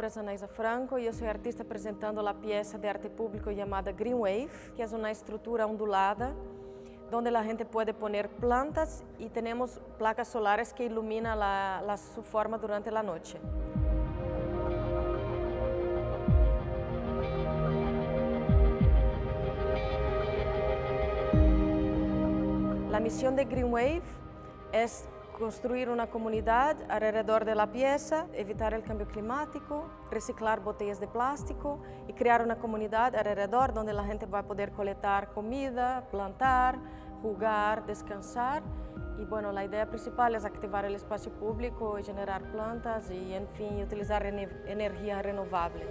nombre es Anaísa Franco y yo soy artista presentando la pieza de arte público llamada Green Wave, que es una estructura ondulada donde la gente puede poner plantas y tenemos placas solares que iluminan su forma durante la noche. La misión de Green Wave es construir una comunidad alrededor de la pieza, evitar el cambio climático, reciclar botellas de plástico y crear una comunidad alrededor donde la gente va a poder colectar comida, plantar, jugar, descansar. Y bueno, la idea principal es activar el espacio público y generar plantas y, en fin, utilizar energía renovable.